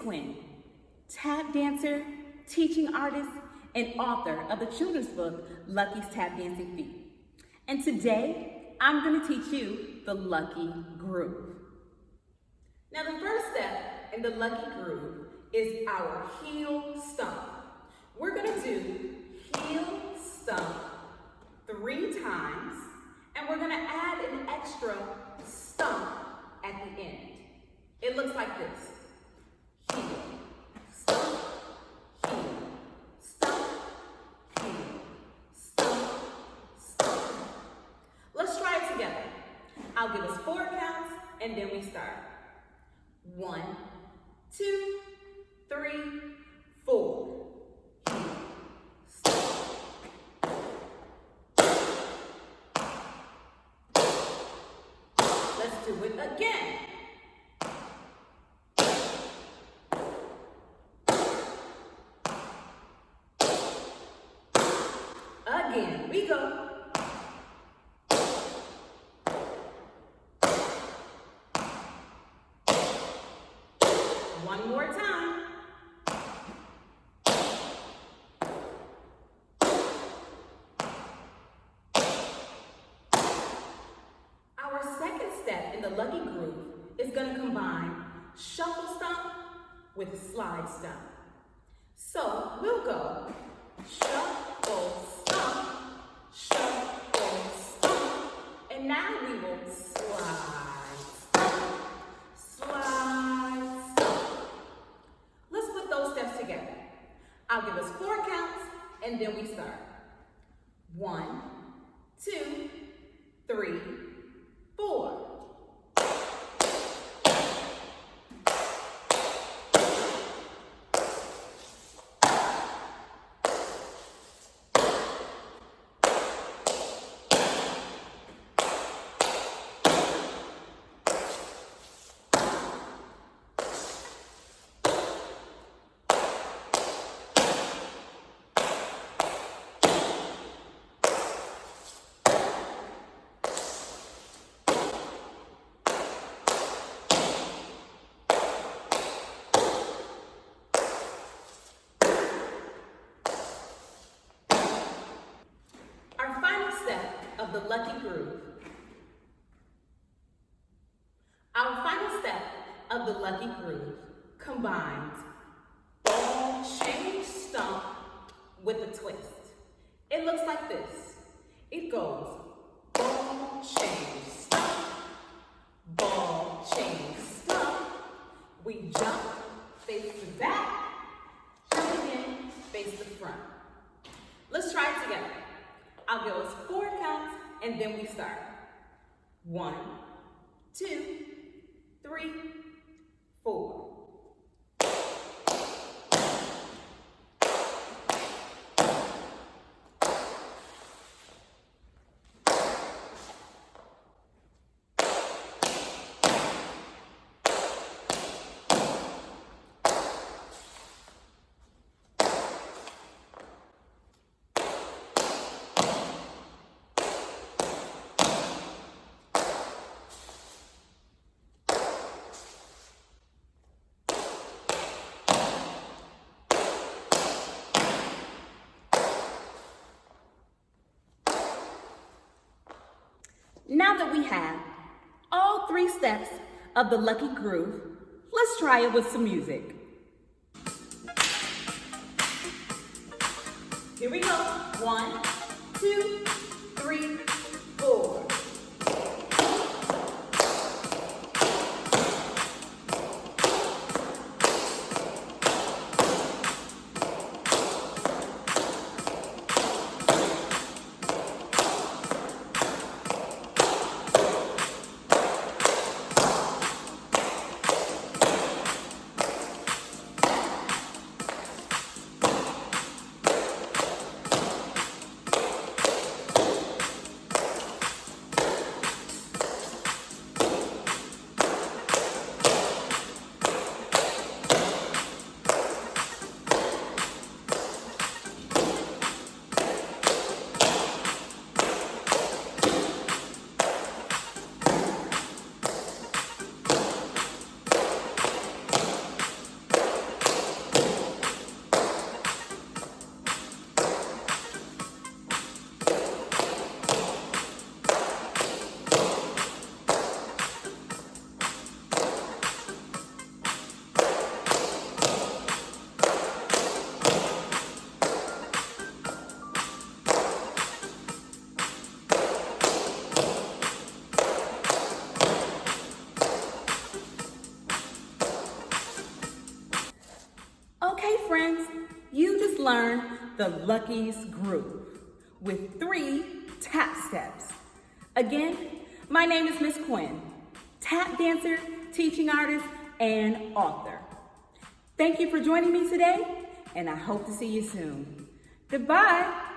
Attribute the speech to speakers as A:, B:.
A: Quynn, tap dancer, teaching artist, and author of the children's book, Lucky's Tap Dancing Feet. And today, I'm going to teach you the Lucky Groove. Now, the first step in the Lucky Groove is our heel stomp. We're going to do heel stomp 3 times, and we're going to add an extra stomp at the end. It looks like this. Heel, stomp, heel, stomp, heel, stomp, stomp. Let's try it together. I'll give us 4 counts, and then we start. 1, 2, 3, 4. Heel, stomp. Let's do it again. Again, we go. One more time. Our second step in the Lucky Groove is going to combine shuffle stomp with slide stomp. So we'll go shuffle stomp, shuffle stomp, and now we will slide stomp, slide stomp. Let's put those steps together. I'll give us 4 counts, and then we start. 1, 2, 3, 4. Of the Lucky Groove. Our final step of the Lucky Groove combines ball change stomp with a twist. It looks like this. It goes ball change stomp, ball change stomp. We jump, face the back, jump again, face the front. Let's try it together. I'll give us 4 counts, and then we start. 1, 2, 3, 4. Now that we have all 3 steps of the Lucky Groove, let's try it with some music. Here we go. 1, 2, 3, 4. you just learned the Lucky's Groove with 3 tap steps. Again, my name is Miss Quynn, tap dancer, teaching artist, and author. Thank you for joining me today, and I hope to see you soon. Goodbye.